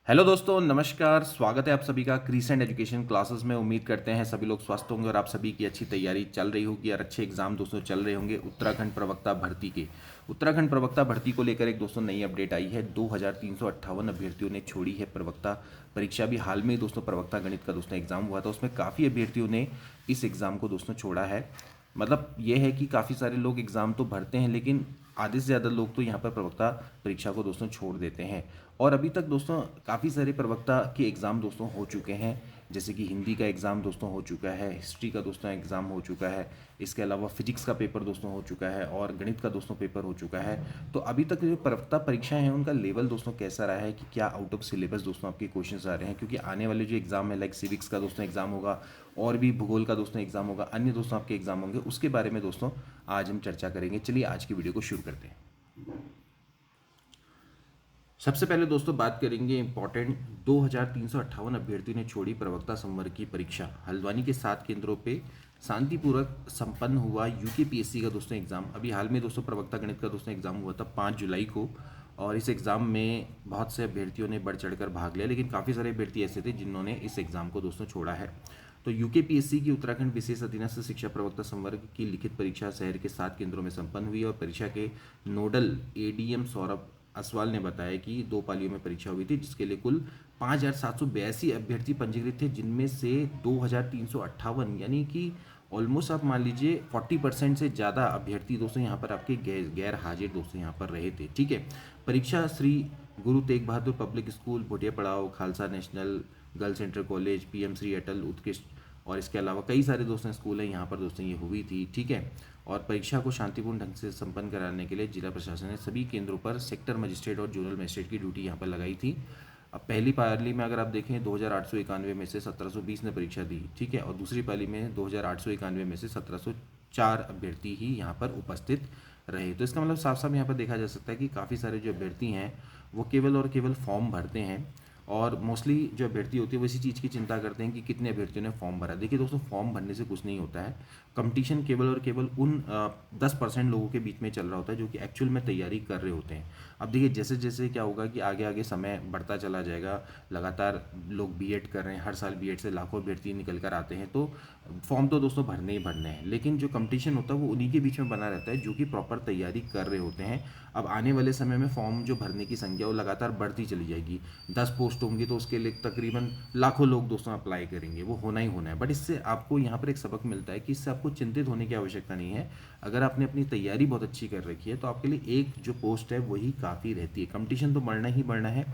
Hello दोस्तों, नमस्कार। स्वागत है आप सभी का क्रीसेंट एजुकेशन क्लासेस में। उम्मीद करते हैं सभी लोग स्वस्थ होंगे और आप सभी की अच्छी तैयारी चल रही होगी और अच्छे एग्जाम दोस्तों चल रहे होंगे। उत्तराखंड प्रवक्ता भर्ती को लेकर एक दोस्तों नई अपडेट आई है। 2358 अभ्यर्थियों ने छोड़ी है प्रवक्ता परीक्षा। भी हाल में ही दोस्तों प्रवक्ता गणित का दोस्तों एग्जाम हुआ था, उसमें काफ़ी अभ्यर्थियों ने इस एग्ज़ाम को दोस्तों छोड़ा है। मतलब ये है कि काफ़ी सारे लोग एग्ज़ाम तो भरते हैं, लेकिन आधे से ज़्यादा लोग तो यहाँ पर प्रवक्ता परीक्षा को दोस्तों छोड़ देते हैं। और अभी तक दोस्तों काफ़ी सारे प्रवक्ता के एग्ज़ाम दोस्तों हो चुके हैं, जैसे कि हिंदी का एग्ज़ाम दोस्तों हो चुका है, हिस्ट्री का दोस्तों एग्ज़ाम हो चुका है, इसके अलावा फिजिक्स का पेपर दोस्तों हो चुका है और गणित का दोस्तों पेपर हो चुका है। तो अभी तक जो प्रवक्ता परीक्षाएं हैं उनका लेवल दोस्तों कैसा रहा है, कि क्या आउट ऑफ सिलेबस दोस्तों आपके क्वेश्चंस आ रहे हैं, क्योंकि आने वाले जो एग्ज़ाम है लाइक सिविक्स का दोस्तों एग्ज़ाम होगा और भी भूगोल का दोस्तों एग्ज़ाम होगा, अन्य दोस्तों आपके एग्ज़ाम होंगे, उसके बारे में दोस्तों आज हम चर्चा करेंगे। चलिए आज की वीडियो को शुरू करते हैं। सबसे पहले दोस्तों बात करेंगे इंपॉर्टेंट। 2358 अभ्यर्थी ने छोड़ी प्रवक्ता संवर्ग की परीक्षा। हल्द्वानी के 7 केंद्रों पे शांतिपूर्वक संपन्न हुआ यूकेपीएससी का दोस्तों एग्जाम। अभी हाल में दोस्तों प्रवक्ता गणित का दोस्तों एग्जाम हुआ था 5 जुलाई को, और इस एग्ज़ाम में बहुत से अभ्यर्थियों ने बढ़ चढ़कर भाग लिया, लेकिन काफ़ी सारे अभ्यर्थी ऐसे थे जिन्होंने इस एग्ज़ाम को दोस्तों छोड़ा है। तो यूकेपीएससी की उत्तराखंड विशेष अधीनस्थ शिक्षा प्रवक्ता संवर्ग की लिखित परीक्षा शहर के 7 केंद्रों में संपन्न हुई और परीक्षा के नोडल एडीएम सौरभ असवाल ने बताया कि 2 पालियों में परीक्षा हुई थी, जिसके लिए कुल 5782 अभ्यर्थी पंजीकृत थे, जिनमें से 2358 यानी कि ऑलमोस्ट आप मान लीजिए 40% से ज़्यादा अभ्यर्थी दोस्तों यहाँ पर आपके गैर हाजिर दोस्तों यहाँ पर रहे थे। ठीक है। परीक्षा Shri Guru Tegh Bahadur public school Bhotia Padav, Khalsa national girls inter college, PM Shri Atal Utkrisht और इसके अलावा कई सारे दोस्तों स्कूल हैं यहाँ पर दोस्तों ये हुई थी। ठीक है। और परीक्षा को शांतिपूर्ण ढंग से संपन्न कराने के लिए जिला प्रशासन ने सभी केंद्रों पर सेक्टर मजिस्ट्रेट और जोनल मजिस्ट्रेट की ड्यूटी यहाँ पर लगाई थी। अब पहली पाली में अगर आप देखें 2891 में से 1720 ने परीक्षा दी। ठीक है। और दूसरी पाली में 2891 में से 1704 अभ्यर्थी ही यहाँ पर उपस्थित रहे। तो इसका मतलब साफ साफ यहाँ पर देखा जा सकता है कि काफ़ी सारे जो अभ्यर्थी हैं वो केवल और केवल फॉर्म भरते हैं, और मोस्टली जो अभ्यर्थी होती है वो इसी चीज़ की चिंता करते हैं कि कितने अभ्यर्थियों ने फॉर्म भरा। देखिए दोस्तों, फॉर्म भरने से कुछ नहीं होता है। कंपटीशन केवल और केवल उन 10% लोगों के बीच में चल रहा होता है जो कि एक्चुअल में तैयारी कर रहे होते हैं। अब देखिए जैसे जैसे क्या होगा कि आगे आगे समय बढ़ता चला जाएगा, लगातार लोग बीएड कर रहे हैं, हर साल बीएड से लाखों अभ्यर्थी निकल कर आते हैं, तो फॉर्म तो दोस्तों भरने ही भरने हैं, लेकिन जो कंपटीशन होता है वो उन्हीं के बीच में बना रहता है जो कि प्रॉपर तैयारी कर रहे होते हैं। अब आने वाले समय में फॉर्म जो भरने की संख्या वो लगातार बढ़ती चली जाएगी। 10 पोस्ट होंगी तो उसके लिए तकरीबन लाखों लोग दोस्तों अप्लाई करेंगे, वो होना ही होना है। बट इससे आपको यहाँ पर एक सबक मिलता है कि इससे आपको चिंतित होने की आवश्यकता नहीं है। अगर आपने अपनी तैयारी बहुत अच्छी कर रखी है तो आपके लिए एक जो पोस्ट है वही काफ़ी रहती है। कंपटीशन तो बढ़ना ही बढ़ना है।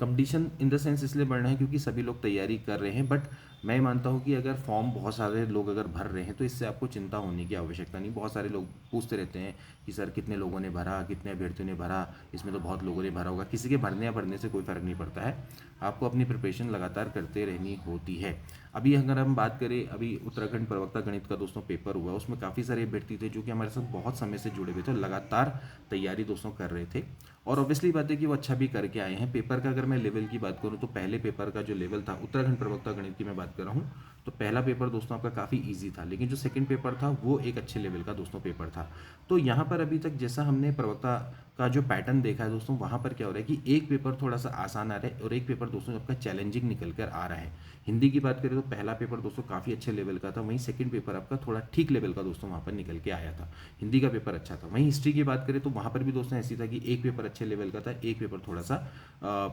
कंपटीशन इन द सेंस इसलिए बढ़ना है क्योंकि सभी लोग तैयारी कर रहे हैं, बट मैं मानता हूँ कि अगर फॉर्म बहुत सारे लोग अगर भर रहे हैं तो इससे आपको चिंता होने की आवश्यकता नहीं। बहुत सारे लोग पूछते रहते हैं कि सर कितने लोगों ने भरा, कितने अभ्यर्थियों ने भरा, इसमें तो बहुत लोगों ने भरा होगा। किसी के भरने या भरने से कोई फ़र्क नहीं पड़ता है, आपको अपनी प्रिपरेशन लगातार करते रहनी होती है। अभी अगर हम बात करें, अभी उत्तराखंड प्रवक्ता गणित का दोस्तों पेपर हुआ, उसमें काफ़ी सारे अभ्यर्थी थे जो कि हमारे साथ बहुत समय से जुड़े हुए थे, लगातार तैयारी दोस्तों कर रहे थे, और ऑब्वियसली बात है कि वो अच्छा भी करके आए हैं। पेपर का अगर मैं लेवल की बात करूँ तो पहले पेपर का जो लेवल था, उत्तराखंड प्रवक्ता गणित की मैं बात कर रहा हूँ, तो पहला पेपर दोस्तों आपका काफ़ी इजी था, लेकिन जो सेकंड पेपर था वो एक अच्छे लेवल का दोस्तों पेपर था। तो यहाँ पर अभी तक जैसा हमने प्रवक्ता का जो पैटर्न देखा है दोस्तों, वहाँ पर क्या हो रहा है कि एक पेपर थोड़ा सा आसान आ रहा है और एक पेपर दोस्तों आपका चैलेंजिंग निकल कर आ रहा है। हिंदी की बात करें तो पहला पेपर दोस्तों काफ़ी अच्छे लेवल का था, वहीं सेकंड पेपर आपका थोड़ा ठीक लेवल का दोस्तों वहाँ पर निकल के आया था। हिंदी का पेपर अच्छा था। वहीं हिस्ट्री की बात करें तो वहाँ पर भी दोस्तों ऐसी था कि एक पेपर अच्छे लेवल का था, एक पेपर थोड़ा सा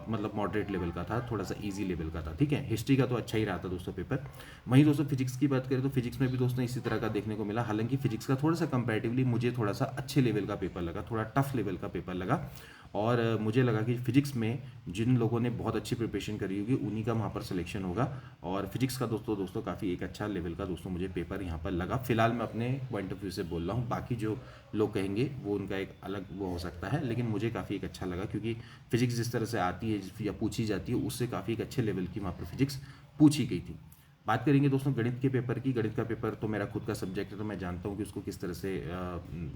मतलब मॉडरेट लेवल का था, थोड़ा सा ईजी लेवल का था। ठीक है। हिस्ट्री का तो अच्छा ही रहा था दोस्तों पेपर। वहीं दोस्तों फिजिक्स की बात करें तो फिजिक्स में भी दोस्तों इसी तरह का देखने को मिला। हालांकि फिजिक्स का थोड़ा सा कंपैरेटिवली मुझे थोड़ा सा अच्छे लेवल का पेपर लगा, थोड़ा टफ लेवल का पेपर लगा, और मुझे लगा कि फिजिक्स में जिन लोगों ने बहुत अच्छी प्रिपरेशन करी होगी उन्हीं का वहाँ पर सिलेक्शन होगा। और फिजिक्स का दोस्तों काफ़ी एक अच्छा लेवल का दोस्तों मुझे पेपर यहाँ पर लगा। फिलहाल मैं अपने पॉइंट ऑफ व्यू से बोल रहा हूँ, बाकी जो लोग कहेंगे वो उनका एक अलग वो हो सकता है, लेकिन मुझे काफ़ी एक अच्छा लगा क्योंकि फिजिक्स जिस तरह से आती है या पूछी जाती है उससे काफ़ी एक अच्छे लेवल की वहाँ पर फिजिक्स पूछी गई थी। बात करेंगे दोस्तों गणित के पेपर की। गणित का पेपर तो मेरा खुद का सब्जेक्ट है, तो मैं जानता हूँ कि उसको किस तरह से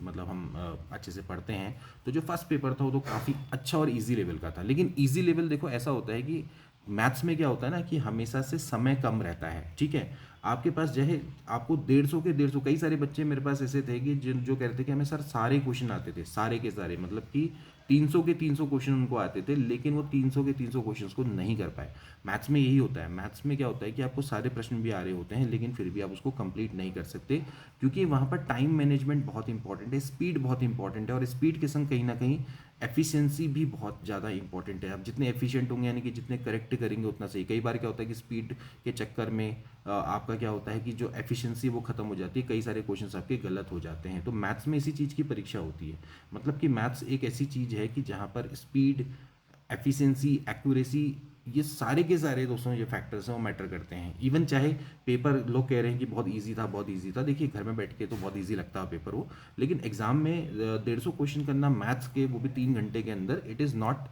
मतलब हम अच्छे से पढ़ते हैं। तो जो फर्स्ट पेपर था वो तो काफ़ी अच्छा और इजी लेवल का था, लेकिन इजी लेवल देखो ऐसा होता है कि मैथ्स में क्या होता है ना कि हमेशा से समय कम रहता है। ठीक है। आपके पास जो है आपको 150 के 150, कई सारे बच्चे मेरे पास ऐसे थे कि जो कह रहे थे कि हमें सर सारे क्वेश्चन आते थे, सारे के सारे, मतलब कि 300 के 300 क्वेश्चन उनको आते थे, लेकिन वो 300 के 300 क्वेश्चंस को नहीं कर पाए। मैथ्स में यही होता है, मैथ्स में क्या होता है कि आपको सारे प्रश्न भी आ रहे होते हैं, लेकिन फिर भी आप उसको कंप्लीट नहीं कर सकते, क्योंकि वहाँ पर टाइम मैनेजमेंट बहुत इंपॉर्टेंट है, स्पीड बहुत इंपॉर्टेंट है, और स्पीड के संग कहीं ना कहीं एफिशिएंसी भी बहुत ज़्यादा इंपॉर्टेंट है। आप जितने एफिशिएंट होंगे, यानी कि जितने करेक्ट करेंगे उतना सही। कई बार क्या होता है कि स्पीड के चक्कर में आपका क्या होता है कि जो एफिशिएंसी वो खत्म हो जाती है, कई सारे क्वेश्चंस आपके गलत हो जाते हैं। तो मैथ्स में इसी चीज़ की परीक्षा होती है। मतलब कि मैथ्स एक ऐसी चीज़ है कि जहाँ पर स्पीड, एफिशिएंसी, एक्यूरेसी, ये सारे के सारे दोस्तों जो फैक्टर्स हैं वो मैटर करते हैं। इवन चाहे पेपर लोग कह रहे हैं कि बहुत इजी था, बहुत इजी था, देखिए घर में बैठ के तो बहुत इजी लगता है पेपर वो, लेकिन एग्जाम में 150 क्वेश्चन करना मैथ्स के, वो भी 3 घंटे के अंदर, it is not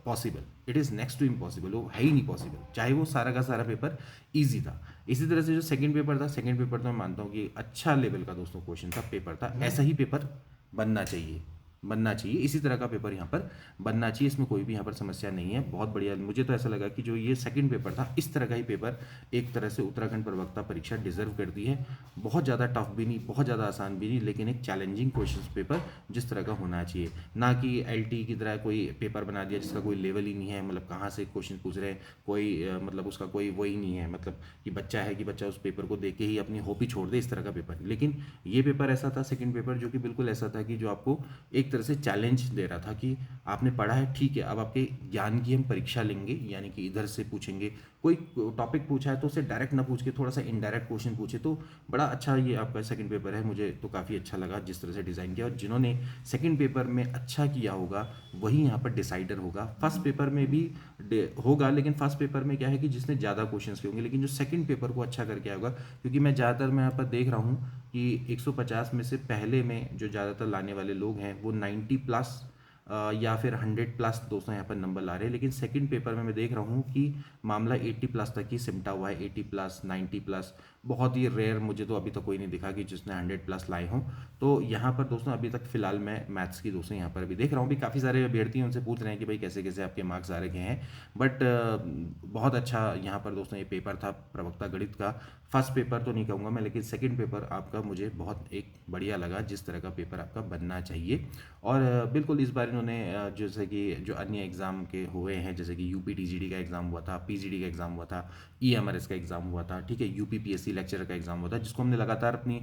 possible, it is next to impossible, वो है ही नहीं पॉसिबल, चाहे वो सारा का सारा पेपर ईजी था। इसी तरह से जो सेकंड पेपर था, सेकंड पेपर तो मैं मानता हूँ कि अच्छा लेवल का दोस्तों क्वेश्चन था, पेपर था, ऐसा ही पेपर बनना चाहिए, बनना चाहिए, इसी तरह का पेपर यहाँ पर बनना चाहिए। इसमें कोई भी यहाँ पर समस्या नहीं है, बहुत बढ़िया। मुझे तो ऐसा लगा कि जो ये सेकंड पेपर था, इस तरह का ही पेपर एक तरह से उत्तराखंड प्रवक्ता परीक्षा डिजर्व करती है। बहुत ज़्यादा टफ भी नहीं, बहुत ज़्यादा आसान भी नहीं, लेकिन एक चैलेंजिंग क्वेश्चन पेपर जिस तरह का होना चाहिए, ना कि एलटी की तरह कोई पेपर बना दिया जिसका कोई लेवल ही नहीं है, मतलब कहाँ से क्वेश्चन पूछ रहे हैं, कोई मतलब उसका कोई वही नहीं है, मतलब कि बच्चा है कि बच्चा उस पेपर को देख के ही अपनी होप ही छोड़ दे, इस तरह का पेपर। लेकिन ये पेपर ऐसा था, सेकंड पेपर, जो कि बिल्कुल ऐसा था कि जो आपको एक तरह से चैलेंज दे रहा था कि आपने पढ़ा है, ठीक है, अब आपके ज्ञान की हम परीक्षा लेंगे, यानी कि इधर से पूछेंगे, कोई टॉपिक पूछा है तो उसे डायरेक्ट ना पूछ के थोड़ा सा इनडायरेक्ट क्वेश्चन पूछे। तो बड़ा अच्छा ये आपका सेकंड पेपर है, मुझे तो काफ़ी अच्छा लगा जिस तरह से डिज़ाइन किया, और जिन्होंने सेकंड पेपर में अच्छा किया होगा वही यहाँ पर डिसाइडर होगा। फर्स्ट पेपर में भी होगा, लेकिन फर्स्ट पेपर में क्या है कि जिसने ज़्यादा क्वेश्चंस के होंगे, लेकिन जो सेकंड पेपर को अच्छा करके आएगा, क्योंकि मैं ज़्यादातर मैं यहाँ पर देख रहा हूँ कि 150 में से पहले में जो ज़्यादातर लाने वाले लोग हैं वो 90 प्लस या फिर 100 प्लस दोस्तों यहाँ पर नंबर ला रहे हैं। लेकिन सेकंड पेपर में मैं देख रहा हूँ कि मामला 80 प्लस तक ही सिमटा हुआ है, 80 प्लस, 90 प्लस, बहुत ही रेयर, मुझे तो अभी तक कोई नहीं दिखा कि जिसने 100 प्लस लाए हों। तो यहाँ पर दोस्तों अभी तक फिलहाल मैं मैथ्स की दोस्तों यहाँ पर अभी देख रहा हूँ, भी काफ़ी सारे अभ्यर्थी उनसे पूछ रहे हैं कि भाई कैसे कैसे आपके मार्क्स आ रखे हैं, बट बहुत अच्छा यहाँ पर दोस्तों ये पेपर था प्रवक्ता गणित का। फर्स्ट पेपर तो नहीं कहूँगा मैं, लेकिन सेकंड पेपर आपका मुझे बहुत एक बढ़िया लगा, जिस तरह का पेपर आपका बनना चाहिए। और बिल्कुल इस बार इन्होंने जैसे कि जो अन्य एग्ज़ाम के हुए हैं, जैसे कि यूपी टीजीडी का एग्ज़ाम हुआ था, पीजीडी का एग्ज़ाम हुआ था, ईएमआरएस का एग्ज़ाम हुआ था, ठीक है, यूपी पीएससी लेक्चरर का एग्ज़ाम हुआ था, जिसको हमने लगातार अपनी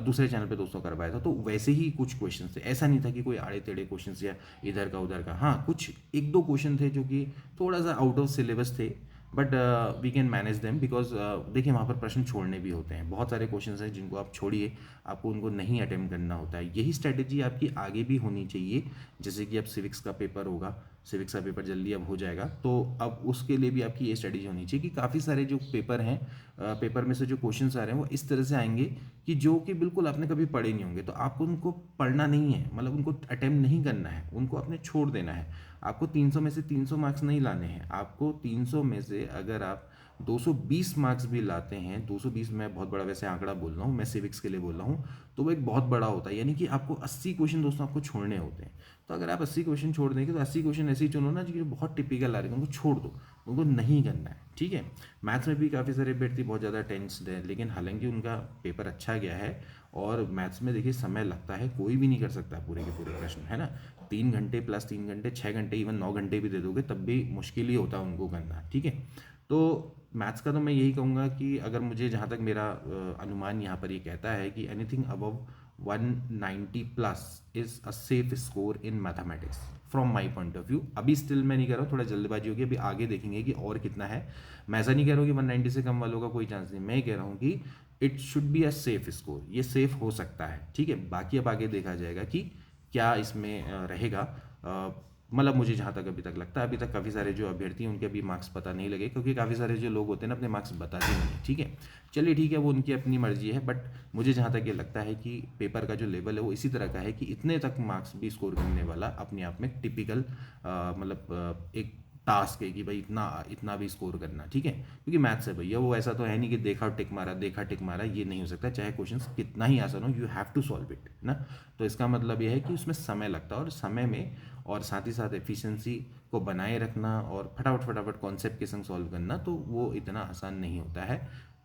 दूसरे चैनल पे दोस्तों करवाया था। तो वैसे ही कुछ क्वेश्चन थे, ऐसा नहीं था कि कोई आड़े टेढ़े क्वेश्चन या इधर का उधर का। हाँ, कुछ एक दो क्वेश्चन थे जो कि थोड़ा सा आउट ऑफ सिलेबस थे, but we can manage them, because देखिए वहाँ पर प्रश्न छोड़ने भी होते हैं, बहुत सारे क्वेश्चन हैं जिनको आप छोड़िए, आपको उनको नहीं अटेम्प्ट करना होता है। यही स्ट्रैटेजी आपकी आगे भी होनी चाहिए। जैसे कि अब सिविक्स का पेपर होगा, सिविक्स का पेपर जल्दी अब हो जाएगा, तो अब उसके लिए भी आपकी ये स्ट्रैटेजी होनी चाहिए कि काफ़ी सारे जो पेपर हैं, पेपर में से जो क्वेश्चंस आ रहे हैं वो इस तरह से आएंगे कि जो कि बिल्कुल आपने कभी पढ़े नहीं होंगे, तो आपको उनको पढ़ना नहीं है, मतलब उनको अटेम्प्ट नहीं करना है, उनको आपने छोड़ देना है। आपको 300 में से 300 मार्क्स नहीं लाने हैं, आपको 300 में से अगर आप 220 मार्क्स भी लाते हैं, 220 मैं बहुत बड़ा वैसे आंकड़ा बोल रहा हूँ, मैं सिविक्स के लिए बोल रहा हूँ, तो वो एक बहुत बड़ा होता है, यानी कि आपको 80 क्वेश्चन दोस्तों आपको छोड़ने होते हैं। तो अगर आप 80 क्वेश्चन छोड़ देंगे तो 80 क्वेश्चन ऐसे ही चुनो ना जो बहुत टिपिकल आ रहे हैं, उनको छोड़ दो, उनको नहीं करना है, ठीक है। मैथ्स में भी काफ़ी सारे अभ्यर्थी बहुत ज़्यादा टेंस्ड है, लेकिन हालांकि उनका पेपर अच्छा गया है, और मैथ्स में देखिए समय लगता है, कोई भी नहीं कर सकता पूरे के पूरे प्रश्न, है ना। 3 घंटे प्लस 3 घंटे, 6 घंटे, इवन 9 घंटे भी दे दोगे तब भी मुश्किल ही होता है उनको करना, ठीक है। तो मैथ्स का तो मैं यही कहूँगा कि अगर मुझे, जहाँ तक मेरा अनुमान यहाँ पर ये कहता है कि anything above 190 plus is a safe score in mathematics from my point of view. अभी स्टिल मैं नहीं कह रहा हूँ, थोड़ा जल्दबाजी होगी, अभी आगे देखेंगे कि और कितना है। मैं ऐसा नहीं कह रहा हूँ कि 190 से कम वालों का कोई चांस नहीं, मैं ये कह रहा हूँ कि it should be a safe score, ये सेफ हो सकता है, ठीक है। बाकी अब आगे देखा जाएगा कि क्या इसमें रहेगा। मतलब मुझे जहाँ तक अभी तक लगता है, अभी तक काफ़ी सारे जो अभ्यर्थी हैं उनके अभी मार्क्स पता नहीं लगे, क्योंकि काफ़ी सारे जो लोग होते हैं ना अपने मार्क्स बताते नहीं हैं, ठीक है। चलिए ठीक है, वो उनकी अपनी मर्जी है, बट मुझे जहाँ तक ये लगता है कि पेपर का जो लेवल है वो इसी तरह का है कि इतने तक मार्क्स भी स्कोर करने वाला अपने आप में टिपिकल मतलब एक टास्क है कि भाई इतना इतना भी स्कोर करना, ठीक है। क्योंकि मैथ्स है भैया, वो ऐसा तो है नहीं कि देखा टिक मारा, देखा टिक मारा, ये नहीं हो सकता, चाहे क्वेश्चंस कितना ही आसान हो, you have to solve it ना। तो इसका मतलब ये है कि उसमें समय लगता है, और समय में और साथ ही साथ एफिशिएंसी को बनाए रखना और फटाफट फटाफट कॉन्सेप्ट के संग सॉल्व करना, तो वो इतना आसान नहीं होता है।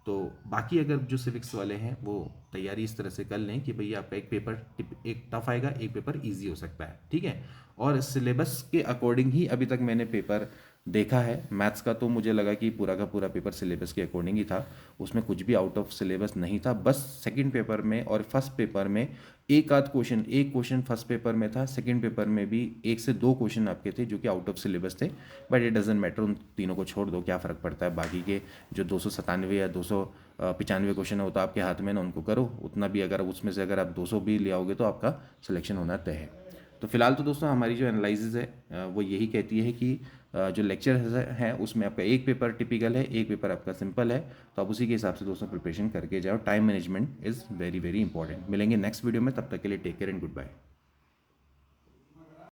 तो बाकी अगर जो सिविक्स वाले हैं वो तैयारी इस तरह से कर लें कि भैया आपका एक पेपर एक टफ आएगा, एक पेपर ईजी हो सकता है, ठीक है। और सिलेबस के अकॉर्डिंग ही अभी तक मैंने पेपर देखा है। मैथ्स का तो मुझे लगा कि पूरा का पूरा पेपर सिलेबस के अकॉर्डिंग ही था, उसमें कुछ भी आउट ऑफ सिलेबस नहीं था। बस सेकंड पेपर में और फर्स्ट पेपर में एक क्वेश्चन फर्स्ट पेपर में था, सेकंड पेपर में भी 1 से 2 क्वेश्चन आपके थे जो कि आउट ऑफ सिलेबस थे। बट इट डजेंट मैटर, उन तीनों को छोड़ दो, क्या फ़र्क पड़ता है। बाकी के जो 297 या 295 क्वेश्चन है वो तो आपके हाथ में ना, उनको करो। उतना भी अगर उसमें से अगर आप 200 भी ले आओगे तो आपका सिलेक्शन होना तय है। तो फिलहाल तो दोस्तों हमारी जो एनालिसिस है वो यही कहती है कि जो लेक्चर है उसमें आपका एक पेपर टिपिकल है, एक पेपर आपका सिंपल है। तो आप उसी के हिसाब से दोस्तों प्रिपरेशन करके जाओ। Time management is very very important. मिलेंगे नेक्स्ट वीडियो में, तब तक के लिए take care and good bye.